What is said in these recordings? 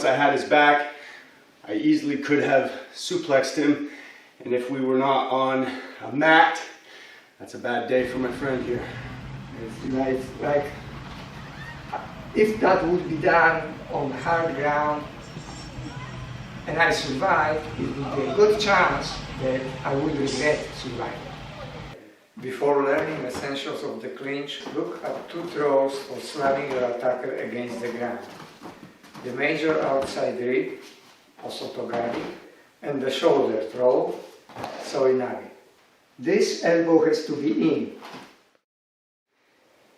I had his back, I easily could have suplexed him. And if we were not on a mat, that's a bad day for my friend here. It's like if that would be done on hard ground and I survived, it would be a good chance that I would regret surviving. Before learning essentials of the clinch, look at two throws for slamming your attacker against the ground. The major outside rib, osotogabi, and the shoulder throw, soinagi. This elbow has to be in.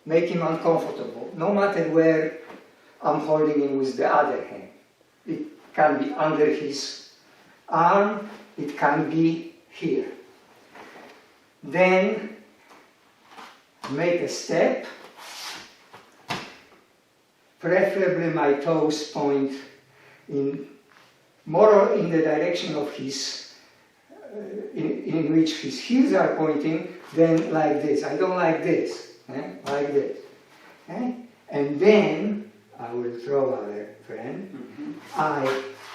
Make him uncomfortable, no matter where I'm holding him with the other hand. It can be under his arm, it can be here. Then make a step, preferably my toes point in more in the direction of his, in which his heels are pointing, than like this. I don't like this, like this. And then I will throw our friend. I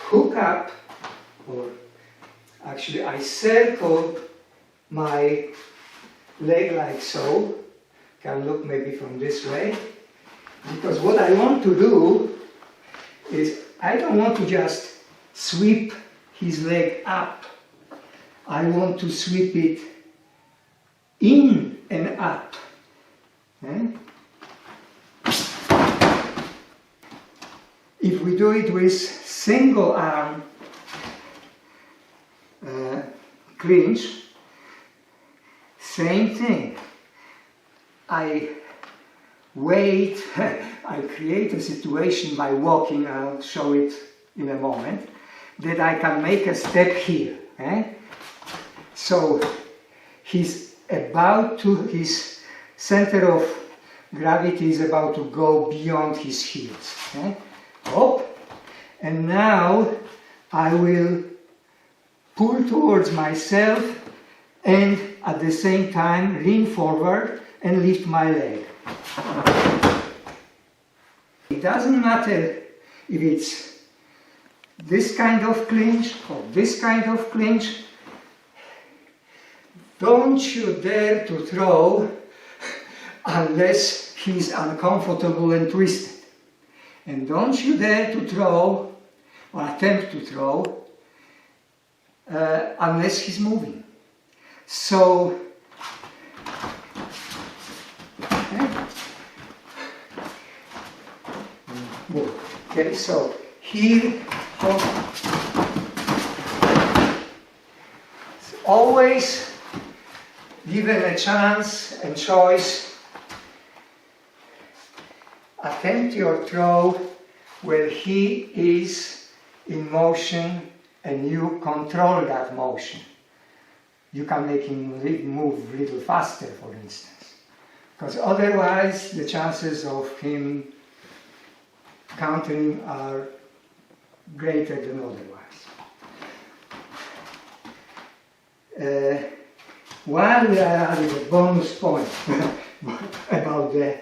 hook up, or actually I circle my leg like so. Can look maybe from this way, because what I want to do is I don't want to just sweep his leg up. I want to sweep it in and up. If we do it with single arm clinch, same thing. I wait, I create a situation by walking, I'll show it in a moment, that I can make a step here. So he's about to, his center of gravity is about to go beyond his heels. Up, and now I will pull towards myself and at the same time lean forward and lift my leg. It doesn't matter if it's this kind of clinch or this kind of clinch. Don't you dare to throw unless he's uncomfortable and twisted. And don't you dare to throw or attempt to throw unless he's moving. So okay, so here, always given a chance and choice, attempt your throw where he is in motion and you control that motion. You can make him move a little faster, for instance, because otherwise the chances of him countering are greater than otherwise. While we are adding a bonus point about the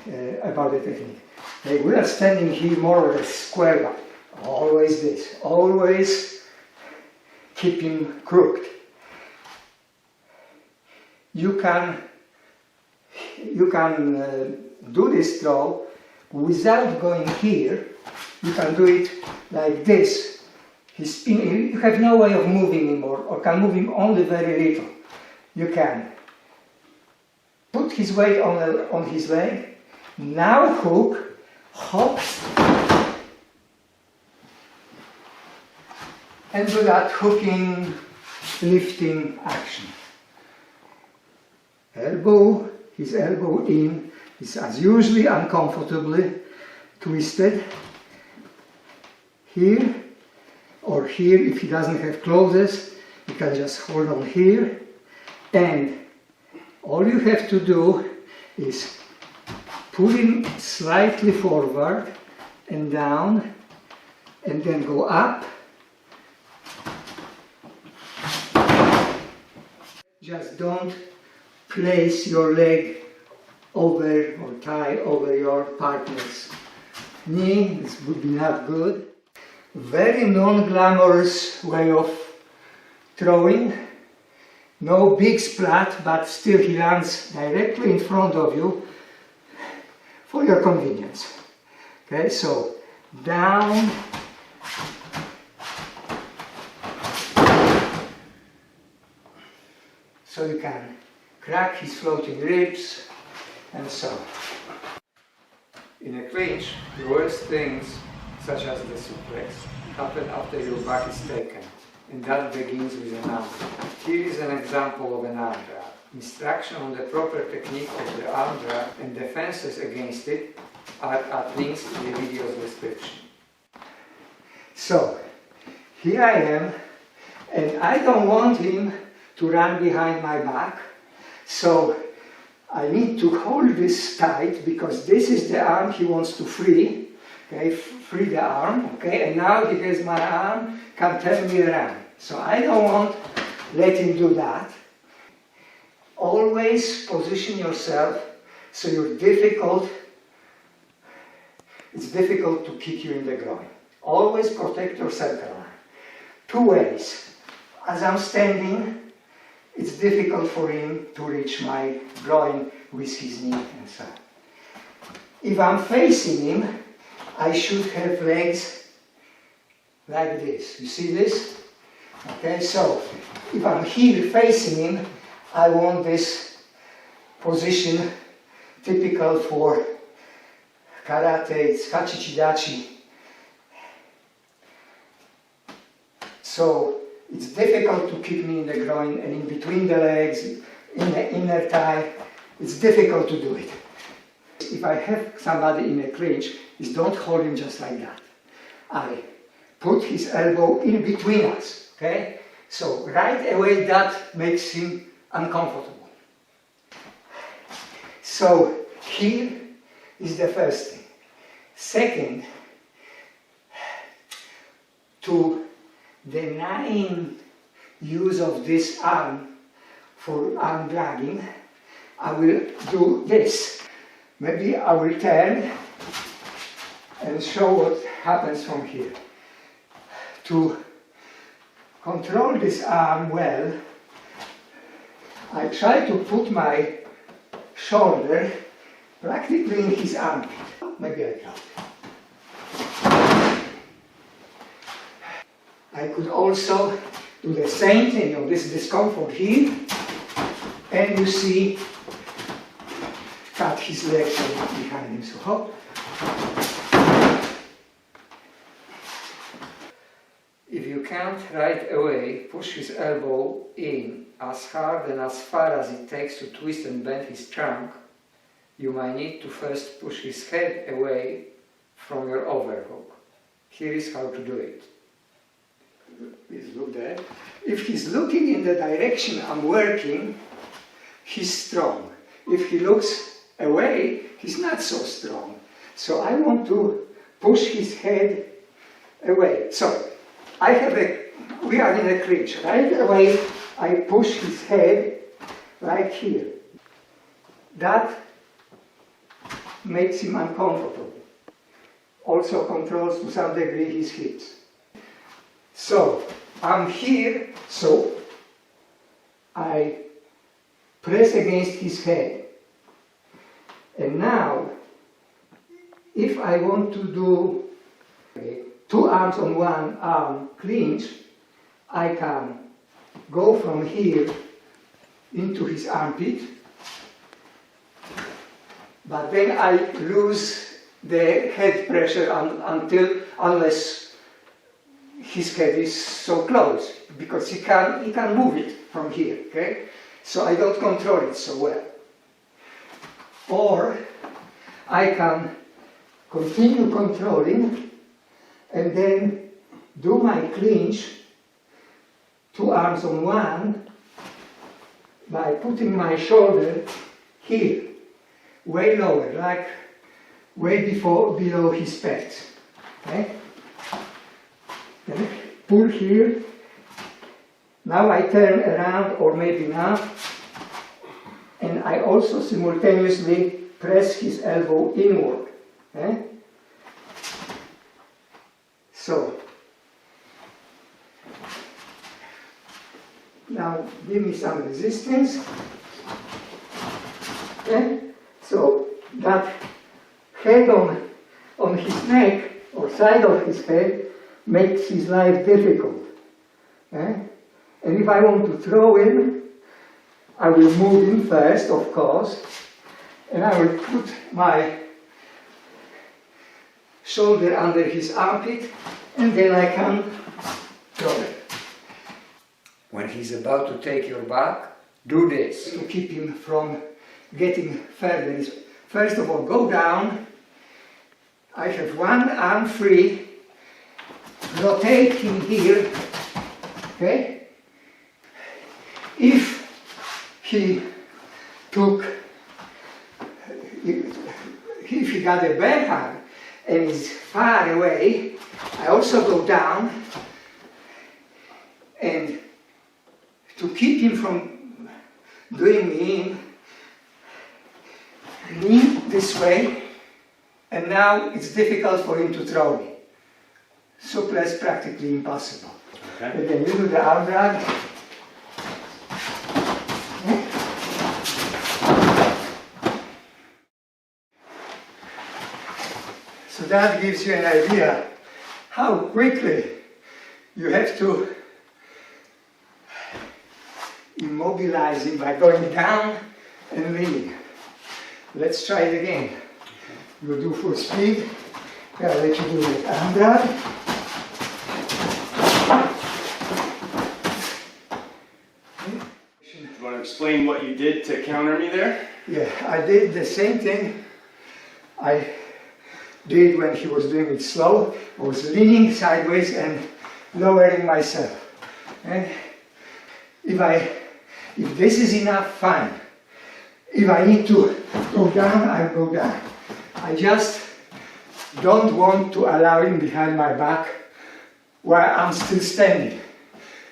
technique, we are standing here more or less square back. Always this, always keep him crooked. You can do this throw without going here. You can do it like this. You have no way of moving him, or can move him only very little. You can put his weight on his leg, now hook, hop, and do that hooking, lifting action. Elbow, his elbow in, is as usually uncomfortably twisted. Here, or here if he doesn't have clothes, you can just hold on here, and all you have to do is pull him slightly forward and down, and then go up. Just don't place your leg over or tie over your partner's knee. This would be not good. very non-glamorous way of throwing. No big splat, but still he lands directly in front of you for your convenience. Okay, so down, so you can crack his floating ribs and so on. In a clinch, the worst things, such as the suplex, happen after your back is taken, and that begins with an arm drag. Here is an example of an arm drag. Instruction on the proper technique of the arm drag and defenses against it are at links in the video's description. So, here I am, and I don't want him to run behind my back, so I need to hold this tight because this is the arm he wants to free. Okay, free the arm, okay, and now he has my arm, can turn me around. So I don't want to let him do that. Always position yourself so it's difficult to kick you in the groin. Always protect your center line. Two ways. As I'm standing, it's difficult for him to reach my groin with his knee and so on. If I'm facing him, I should have legs like this. You see this? Okay, so if I'm here facing him, I want this position typical for karate, it's kachichidachi. So it's difficult to kick me in the groin and in between the legs, in the inner thigh. It's difficult to do it. If I have somebody in a clinch, is don't hold him just like that. I put his elbow in between us, okay? So right away that makes him uncomfortable. So here is the first thing. Second, to denying use of this arm for arm dragging, I will do this. Maybe I will turn and show what happens from here. To control this arm well, I try to put my shoulder practically in his armpit. Maybe I can't. I could also do the same thing of this discomfort here, and you see, cut his legs behind him. So hop. If you can't right away push his elbow in as hard and as far as it takes to twist and bend his trunk, you might need to first push his head away from your overhook. Here is how to do it. Please look there. If he's looking in the direction I'm working, he's strong. If he looks away, he's not so strong. So I want to push his head away. So we are in a clinch. Right away, I push his head right here. That makes him uncomfortable. Also controls to some degree his hips. So I'm here, so I press against his head. And now, if I want to do two arms on one arm clinch, I can go from here into his armpit, but then I lose the head pressure unless his head is so close, because he can move it from here, okay? So I don't control it so well. Or I can continue controlling and then do my clinch, two arms on one, by putting my shoulder here, way lower, like way below his pecs. Okay? Then pull here. Now I turn around, or maybe not, and I also simultaneously press his elbow inward. Okay? So Now give me some resistance. Okay? So that head on his neck or side of his head makes his life difficult. Okay? And if I want to throw him, I will move him first, of course, and I will put my shoulder under his armpit, and then I can throw it. When he's about to take your back, do this. To keep him from getting further is, first of all, go down. I have one arm free, rotate him here, okay? If he took, if he got a bad hand and is far away, I also go down, and to keep him from doing me in, knee this way, and now it's difficult for him to throw me. Suplex practically impossible. Okay. And then you do the arm drag. So that gives you an idea how quickly you have to immobilize him by going down and leaning. Let's try it again. We'll do full speed. I'll let you do the arm drag. Do you want to explain what you did to counter me there? Yeah, I did the same thing I did when he was doing it slow. I was leaning sideways and lowering myself. And if this is enough, fine. If I need to go down, I'll go down. I just don't want to allow him behind my back while I'm still standing,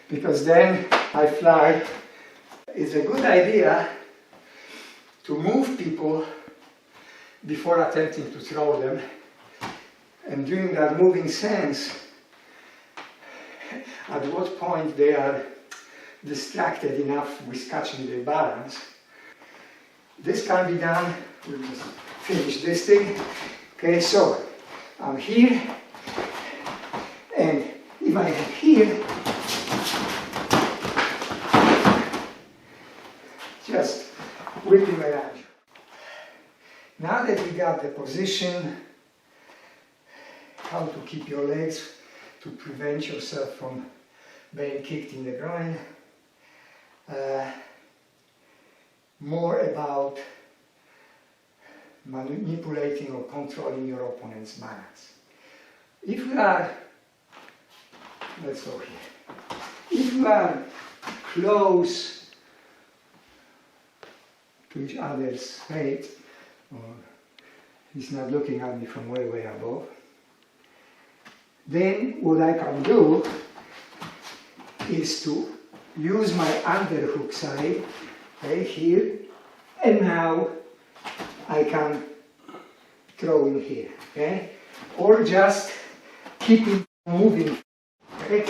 because then I fly. It's a good idea to move people before attempting to throw them, and during that moving sense, at what point they are distracted enough with catching their balance. This can be done. We'll just finish this thing. Okay, so I'm here, and if I am here, just whip him around. Now that we got the position, how to keep your legs to prevent yourself from being kicked in the groin. More about manipulating or controlling your opponent's balance. If we are, let's go here. If we are close to each other's height, or he's not looking at me from way, way above, then what I can do is to use my underhook side, okay, here, and now I can throw in here, okay? Or just keep it moving, okay?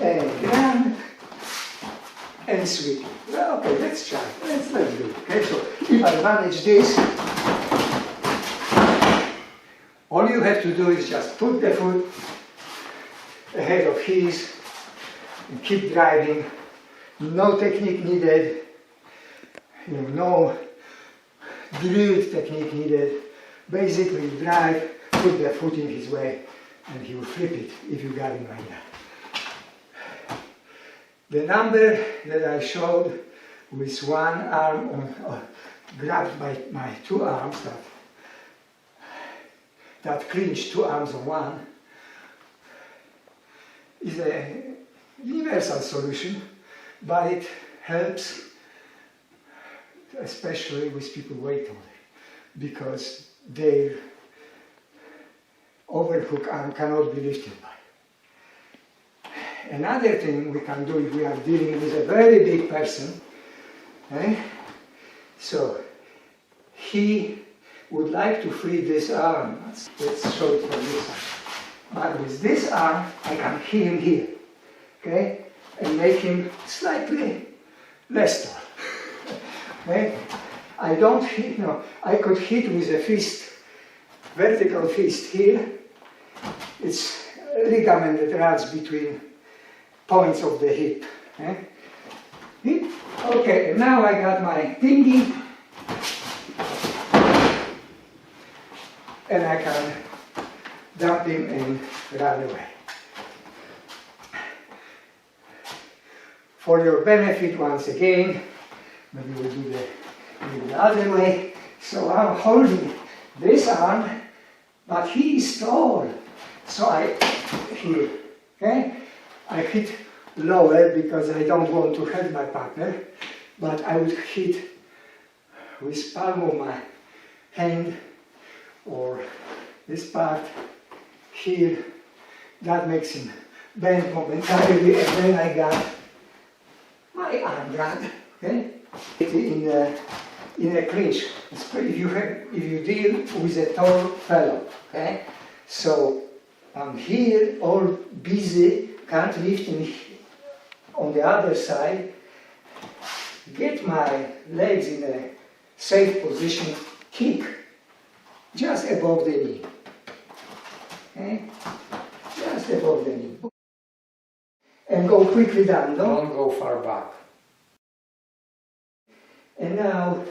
And grab and sweep. Well, okay, let's try. Let's do it. Okay, so if I manage this, all you have to do is just put the foot ahead of his and keep driving. No technique needed, no drilled technique needed. Basically drive, put the foot in his way, and he will flip it if you got him like that. The number that I showed with one arm grabbed by my two arms, that clinch, two arms on one, is a universal solution, but it helps especially with people weight older, because their overhook arm cannot be lifted by. Another thing we can do if we are dealing with a very big person, okay? So he would like to free this arm. Let's show it from this side. But with this arm, I can hit him here, okay? and make him slightly less tall. Okay? I don't hit, no, I could hit with a fist, vertical fist here. It's a ligament that runs between points of the hip. Okay? Hip. Okay, and now I got my dinghy, and I can dump him and run away. For your benefit, once again, maybe we'll do the other way. So I'm holding this arm, but he is tall. So I here, okay? I hit lower because I don't want to hurt my partner, but I would hit with palm of my hand or this part here. That makes him bend momentarily, and then I got my arm grab, okay? In a clinch, if you deal with a tall fellow, okay? So I'm here, all busy, can't lift him on the other side. Get my legs in a safe position, kick just above the knee, okay? Just above the knee. And go quickly down, Don't go far back. And now,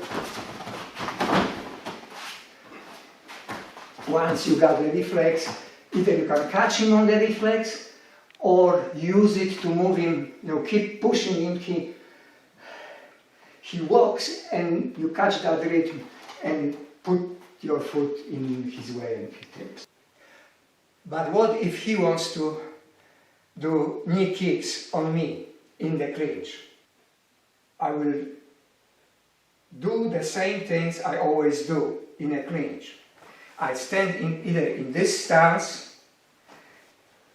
once you got the reflex, either you can catch him on the reflex or use it to move him, keep pushing him. He walks and you catch that rhythm and put your foot in his way and he takes. But what if he wants to do knee kicks on me in the clinch? I will do the same things I always do in a clinch. I stand either in this stance,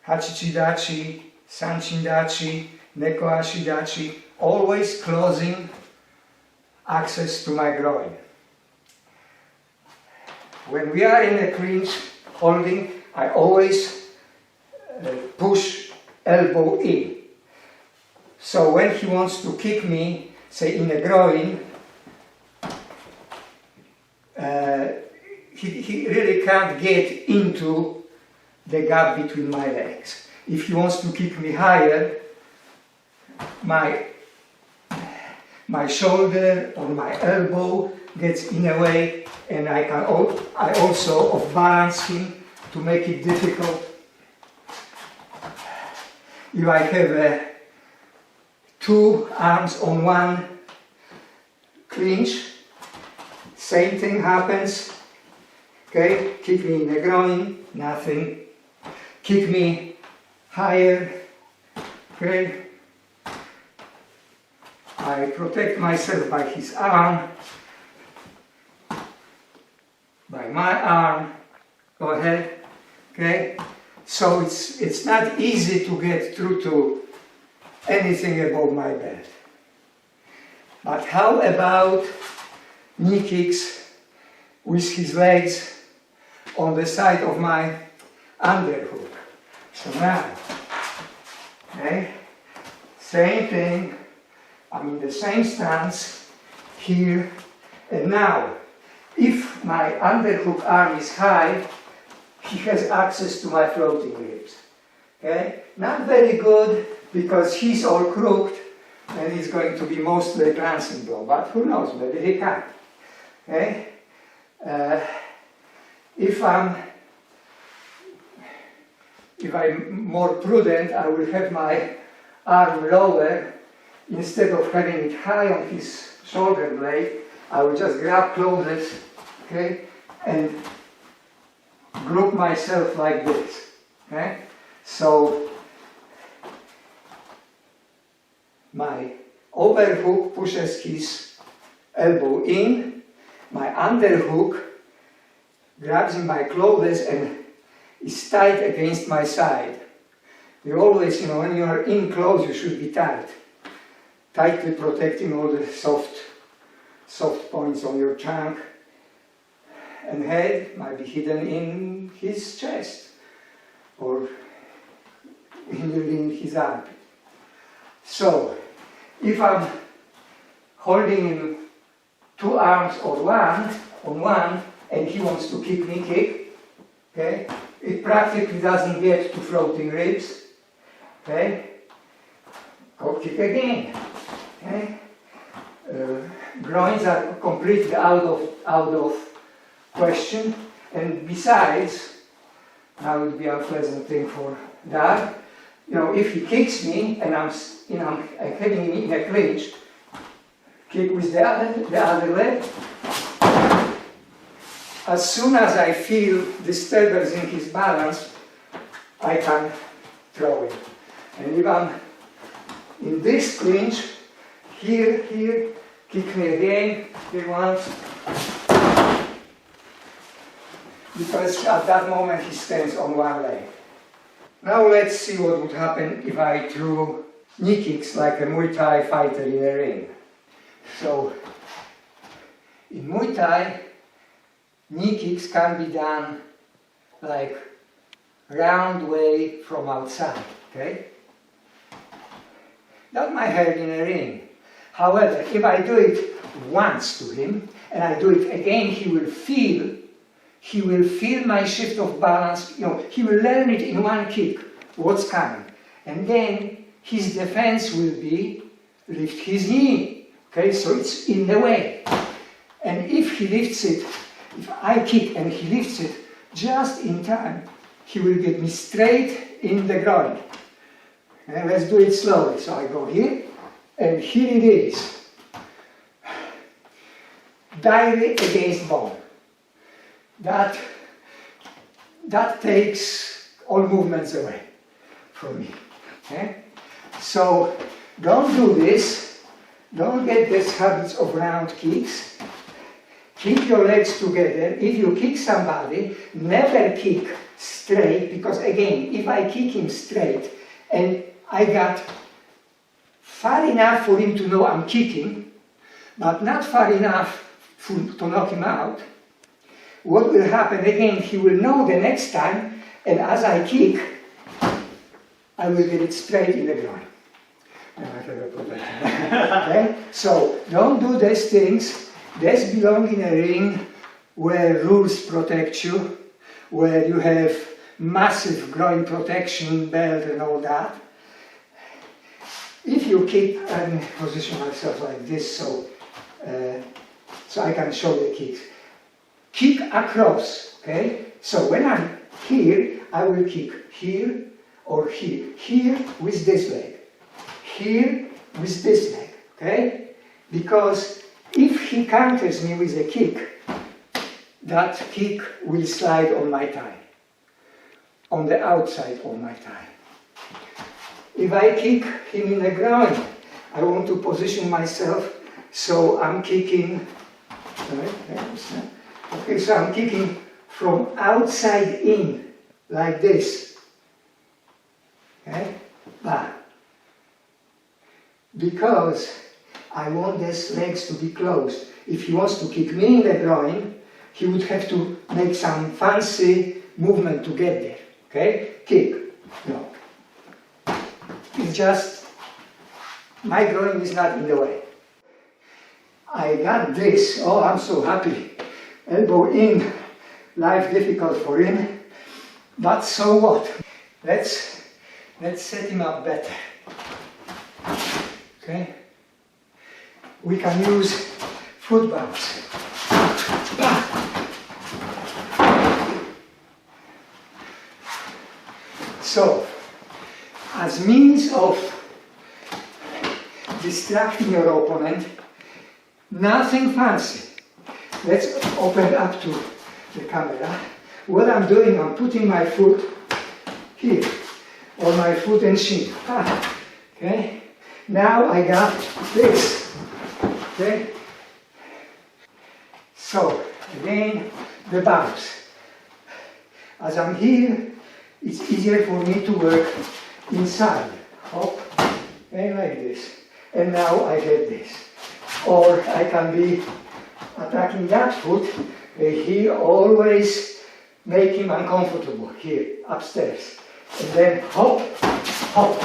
hachichi-dachi, sanchin-dachi, neko-ashi-dachi, always closing access to my groin. When we are in a clinch holding, I always push elbow in. So when he wants to kick me, say in the groin, he really can't get into the gap between my legs. If he wants to kick me higher, my shoulder or my elbow gets in a way, and I also off-balance him to make it difficult. If I have two arms on one clinch, same thing happens. Okay, kick me in the groin, nothing. Kick me higher, okay. I protect myself by his arm, by my arm, go ahead, okay. So it's not easy to get through to anything above my belt. But how about knee kicks with his legs on the side of my underhook? So now, okay, same thing, I'm in the same stance here, and now, if my underhook arm is high, he has access to my floating ribs. Okay, not very good because he's all crooked and it's going to be mostly a glancing blow, but who knows, maybe he can. Okay, if I'm more prudent, I will have my arm lower. Instead of having it high on his shoulder blade, I will just grab closest, okay, and group myself like this, okay. So my overhook pushes his elbow in, my underhook grabs in my clothes and is tight against my side. You always, when you are in close, you should be tight. Tightly protecting all the soft points on your trunk. And head might be hidden in his chest or in his armpit. So, if I'm holding him 2 arms on one, and he wants to kick me, okay, it practically doesn't get to floating ribs, okay, go kick again, okay. Groins are completely out of question, and besides, now it would be an unpleasant thing for Dad. You know, if he kicks me and I'm having him in a clinch, kick with the other leg. As soon as I feel disturbance in his balance, I can throw it. And if I'm in this clinch, here, kick me again, here once. Because at that moment he stands on one leg. Now let's see what would happen if I threw knee kicks like a Muay Thai fighter in a ring. So, in Muay Thai, knee kicks can be done like round way from outside, okay? That might help in a ring. However, if I do it once to him, and I do it again, he will feel my shift of balance, you know, he will learn it in one kick, what's coming. And then his defense will be lift his knee, okay, so it's in the way. And if he lifts it, if I kick and he lifts it just in time, he will get me straight in the groin. And let's do it slowly. So I go here, and here it is. Directly against bone. That takes all movements away from me. Okay? So don't do this. Don't get these habits of round kicks. Keep your legs together. If you kick somebody, never kick straight, because again, if I kick him straight and I got far enough for him to know I'm kicking, but not far enough to knock him out, what will happen again, he will know the next time, and as I kick, I will get it straight in the groin. Okay? So don't do these things. These belong in a ring where rules protect you, where you have massive groin protection belt and all that. If you kick, and position myself like this so I can show the kicks. Kick across, okay? So when I'm here, I will kick here or here. Here with this leg. Here with this leg, okay? Because if he counters me with a kick, that kick will slide on my thigh. On the outside of my thigh. If I kick him in the groin, I want to position myself so I'm kicking, okay, so I'm kicking from outside in, like this, okay, back. Because I want these legs to be closed. If he wants to kick me in the groin, he would have to make some fancy movement to get there, okay, kick, no. It's just, my groin is not in the way. I got this, oh, I'm so happy. Elbow in, life difficult for him, but so what? Let's set him up better. Okay? We can use foot bumps. So, as means of distracting your opponent, nothing fancy. Let's open up to the camera. What I'm doing, I'm putting my foot here, or my foot and shin. Okay? Now I got this. Okay? So, again, the bounce. As I'm here, it's easier for me to work inside. Hop, and like this. And now I get this. Or I can be attacking that foot, here always make him uncomfortable, here, upstairs. And then hop, hop.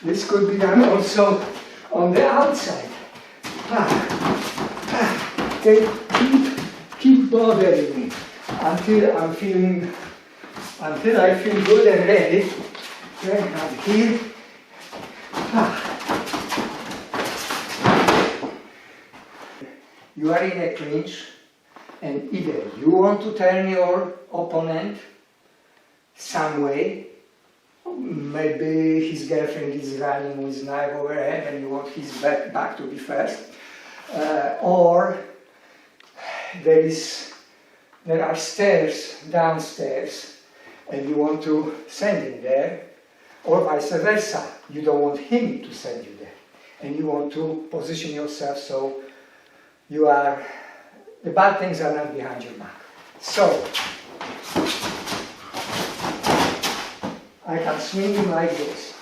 This could be done also on the outside. They keep bothering me until I feel good and ready. Okay, I'm here. You are in a clinch, and either you want to turn your opponent some way, maybe his girlfriend is running with knife overhead and you want his back to be first, or there are stairs downstairs and you want to send him there, or vice versa. You don't want him to send you there and you want to position yourself so the bad things are not behind your back. So I can swing him like this.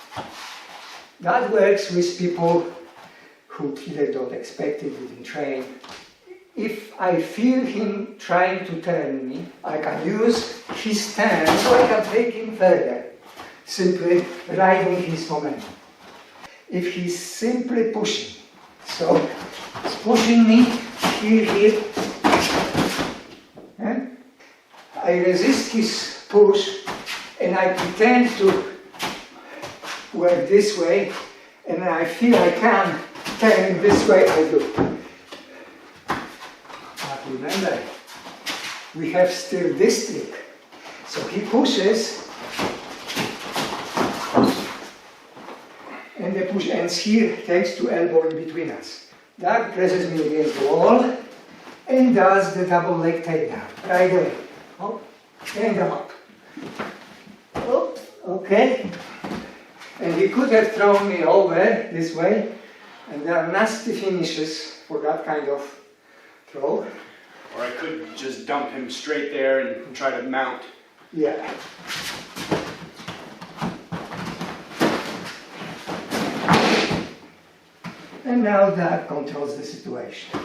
That works with people who either don't expect it, didn't train. If I feel him trying to turn me, I can use his turn so I can take him further, simply riding his momentum. If he's simply pushing, so he's pushing me here, I resist his push and I pretend to work this way, and I feel I can turn this way, I do. But remember, we have still this trick. So he pushes, and the push ends here, thanks to elbow in between us. That presses me against the wall, and does the double leg takedown, right away. Up, and up. Oops, okay. And he could have thrown me over this way, and there are nasty finishes for that kind of throw. Or I could just dump him straight there and try to mount. Yeah. And now that controls the situation.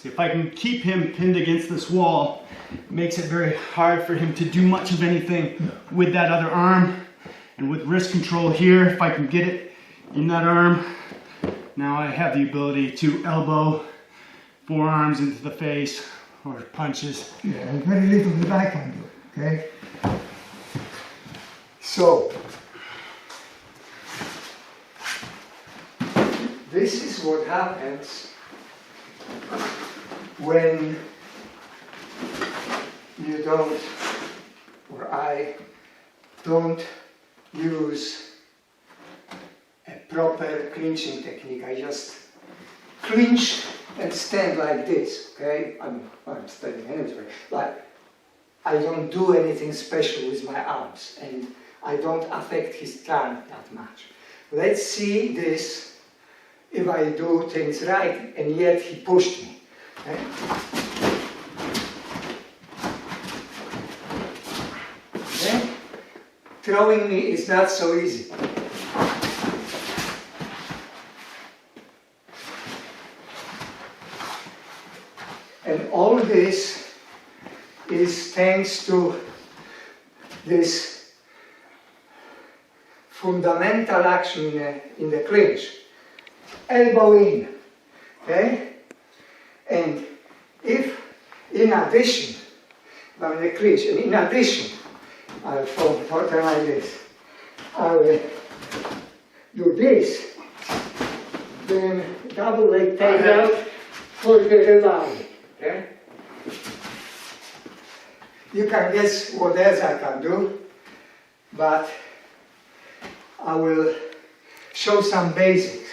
If I can keep him pinned against this wall, it makes it very hard for him to do much of anything with that other arm. And with wrist control here, if I can get it in that arm, now I have the ability to elbow forearms into the face or punches. Yeah, very little that I can do, okay? So, this is what happens when you don't, or I don't use a proper clinching technique. I just clinch and stand like this, okay? I'm standing anyway, but I don't do anything special with my arms, and I don't affect his turn that much. Let's see this, if I do things right, and yet he pushed me. Okay? Okay? Throwing me is not so easy. And all this is thanks to this fundamental action in the clinch. Elbow in, okay? And if, in addition, I'm in the clinch, and in addition, I'll turn like this, I will do this, then double leg takedown for the rebound, okay? You can guess what else I can do, but I will show some basics.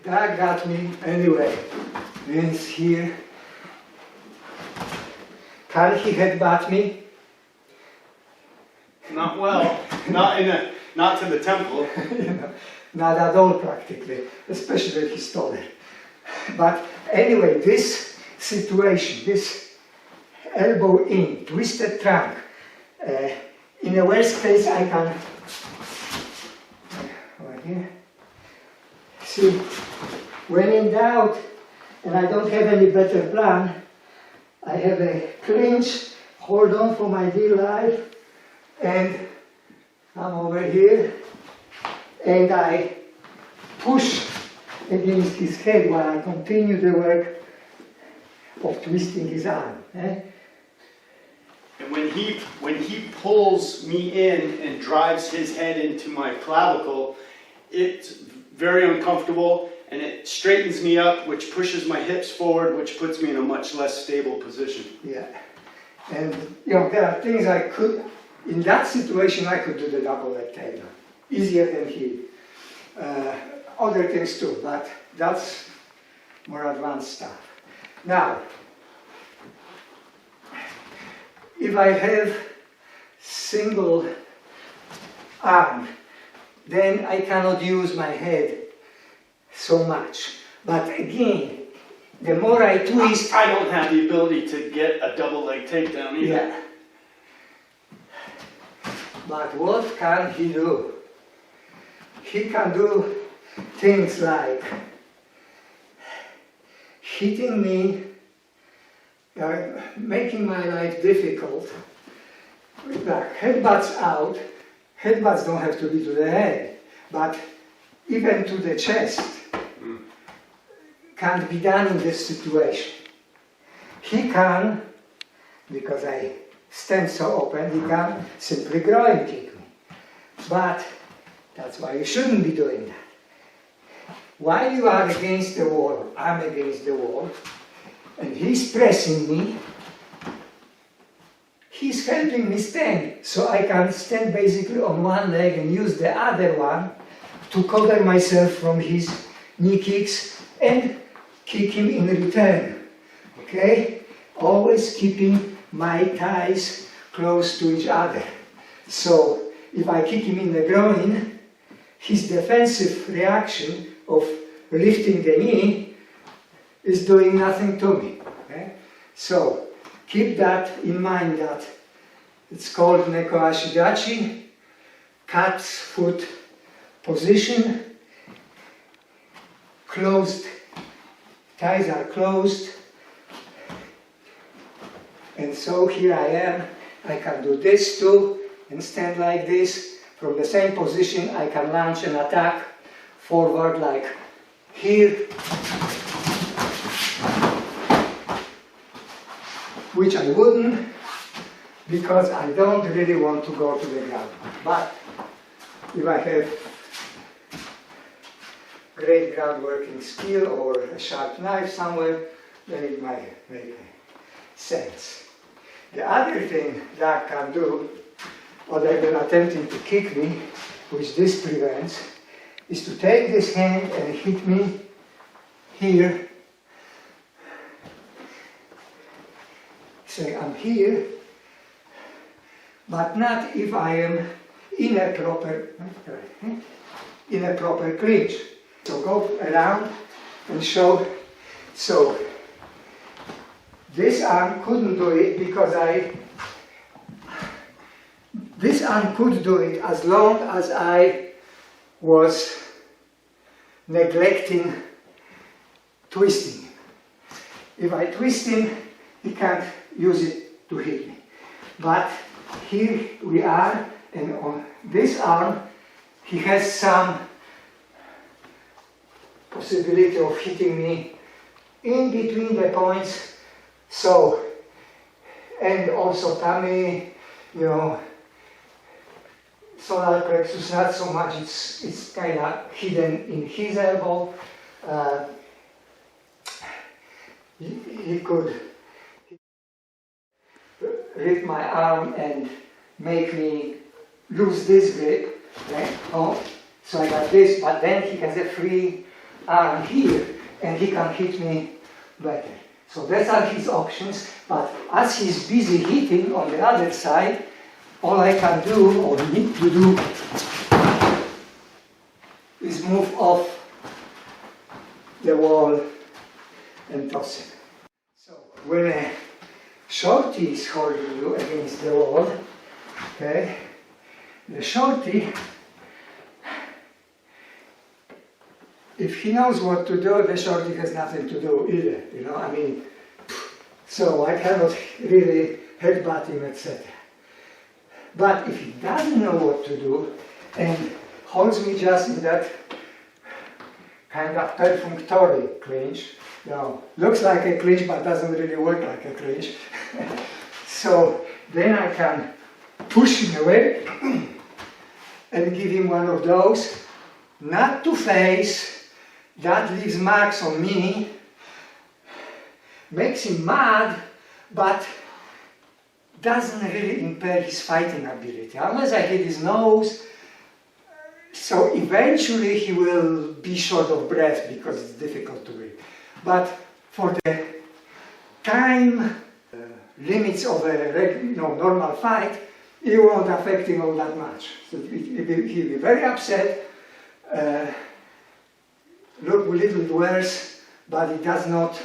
That got me anyway. Hands here. Can he headbutt me? Not well. Not to the temple. You know, not at all practically, especially if he's taller. But anyway, this situation, this elbow in, twisted trunk, in a worst case I can, right here, see, when in doubt, and I don't have any better plan. I have a clinch, hold on for my dear life, and I'm over here, and I push against his head while I continue the work of twisting his arm. Eh? And when he pulls me in and drives his head into my clavicle, it's very uncomfortable, and it straightens me up, which pushes my hips forward, which puts me in a much less stable position. Yeah, and you know, there are things I could, in that situation I could do the double leg takedown, easier than he. Other things too, but that's more advanced stuff. Now, if I have single arm, then I cannot use my head so much. But again, the more I twist... I don't have the ability to get a double leg takedown either. Yeah. But what can he do? He can do things like hitting me, making my life difficult, like headbutts out. Headbutts don't have to be to the head, but even to the chest can't be done in this situation. He can, because I stand so open, he can simply groin kick me. But that's why you shouldn't be doing that. While you are against the wall, I'm against the wall, and he's pressing me, he's helping me stand, so I can stand basically on one leg and use the other one to cover myself from his knee kicks and kick him in return. Okay? Always keeping my thighs close to each other. So if I kick him in the groin, his defensive reaction of lifting the knee is doing nothing to me. Okay? So keep that in mind, that it's called neko ashidachi, cat's foot position, closed, thighs are closed, and so here I am. I can do this too and stand like this. From the same position I can launch an attack forward like here, which I wouldn't, because I don't really want to go to the ground. But if I have great ground working skill or a sharp knife somewhere, then it might make sense. The other thing that can do, other than attempting to kick me, which this prevents, is to take this hand and hit me here. Say I'm here, but not if I am in a proper clinch. So go around and show. So this arm couldn't do it because this arm could do it as long as I was neglecting twisting. If I twist him, he can't use it to hit me. But here we are, and on this arm, he has some possibility of hitting me in between the points. So, and also tummy, you know, solar plexus, not so much, it's kind of hidden in his elbow. He could rip my arm and make me lose this grip, right? Oh, so I got this, but then he has a free arm here, and he can hit me better. So those are his options, but as he's busy hitting on the other side, all I can do, or need to do, is move off the wall and toss it. So when a shorty is holding you against the wall, okay, the shorty if he knows what to do, the shorty has nothing to do either, you know, I mean, so I cannot really headbutt him, etc. But if he doesn't know what to do and holds me just in that kind of perfunctory clinch, you know, looks like a clinch but doesn't really work like a clinch, so then I can push him away and give him one of those, not to face, that leaves marks on me, makes him mad, but doesn't really impair his fighting ability. Unless I hit his nose, so eventually he will be short of breath because it's difficult to breathe. But for the time limits of a normal fight, it won't affect him all that much. So he'll be very upset, look a little worse, but it does not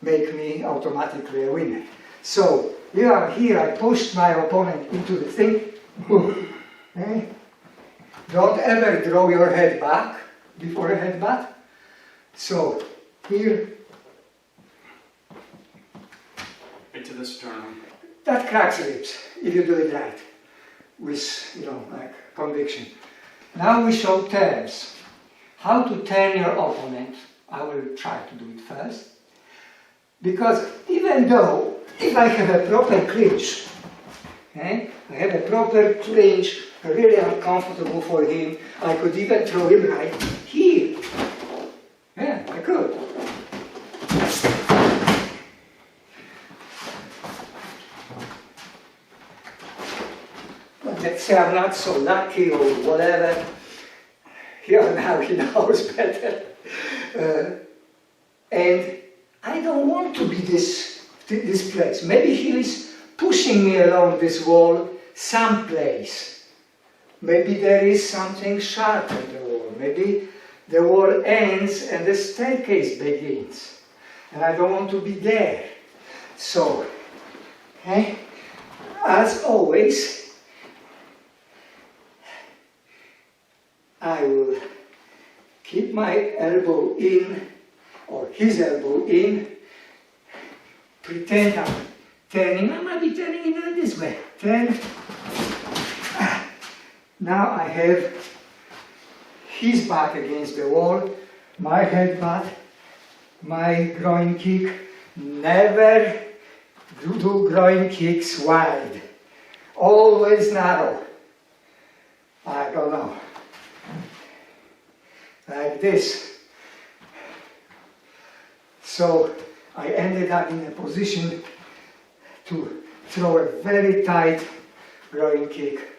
make me automatically a winner. So here I pushed my opponent into the thing. Okay? Don't ever draw your head back before a headbutt. So here, Into the sternum. that cracks ribs if you do it right, with like conviction. Now we show terms. How to turn your opponent. I will try to do it first. Because even though, if I have a proper clinch, okay, I have a proper clinch, really uncomfortable for him, I could even throw him right here. Yeah, I could. But let's say I'm not so lucky or whatever. Here now he knows better. And I don't want to be this place. Maybe he is pushing me along this wall someplace. Maybe there is something sharp in the wall. Maybe the wall ends and the staircase begins. And I don't want to be there. So, okay, as always, I will keep my elbow in, or his elbow in, pretend I'm turning. I might be turning it this way. Turn. Now I have his back against the wall, my headbutt, my groin kick. Never do groin kicks wide. Always narrow. I don't know. Like this. So I ended up in a position to throw a very tight groin kick.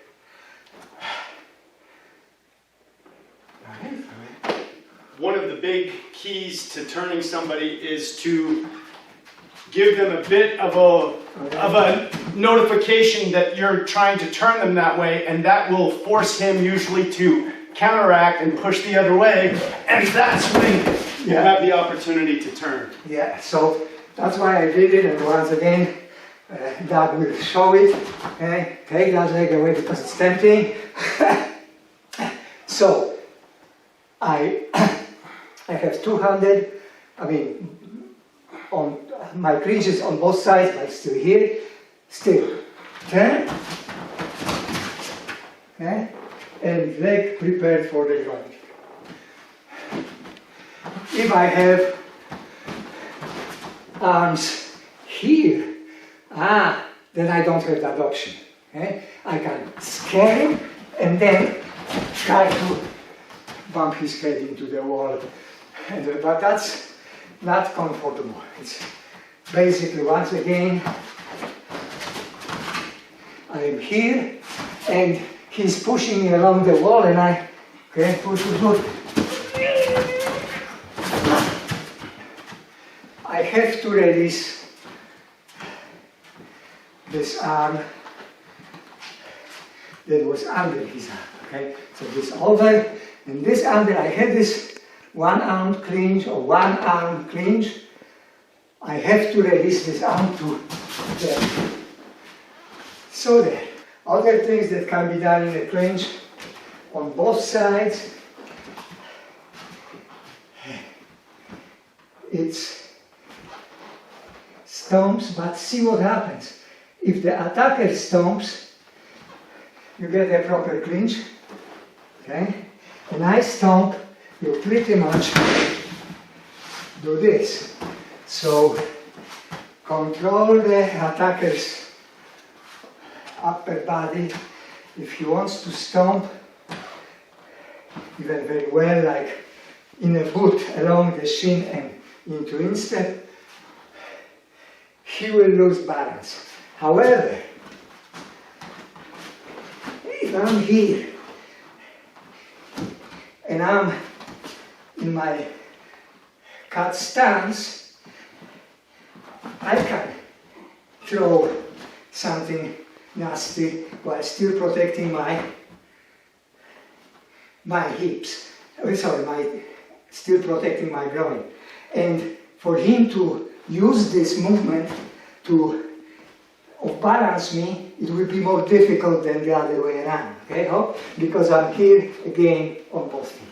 One of the big keys to turning somebody is to give them a bit of a notification that you're trying to turn them that way, and that will force him usually to counteract and push the other way, and that's when you have the opportunity to turn. Yeah, so that's why I did it, and once again, Doug will show it. Okay? Take that leg away because it's tempting. So, I have two-handed, on my clinches on both sides, like still here, still turn, okay, and leg prepared for the groin. If I have arms here, then I don't have that option. Okay? I can scare him and then try to bump his head into the wall. But that's not comfortable. It's basically, once again, I am here and he's pushing me along the wall and I push. I have to release this arm that was under his arm. Okay, so this over and this under. I had this one-arm clinch or one-arm clinch. I have to release this arm to there. So there. Other things that can be done in a clinch on both sides. it's stomps, but see what happens. If the attacker stomps, you get a proper clinch, okay? And I stomp, you pretty much do this. So control the attacker's upper body. If he wants to stomp, even very well, like in a boot along the shin and into instep, he will lose balance. However, if I'm here and I'm in my cut stance, I can throw something nasty while still protecting my hips. Still protecting my groin. And for him to use this movement to balance me, it will be more difficult than the other way around. Okay? Because I'm here again on both feet.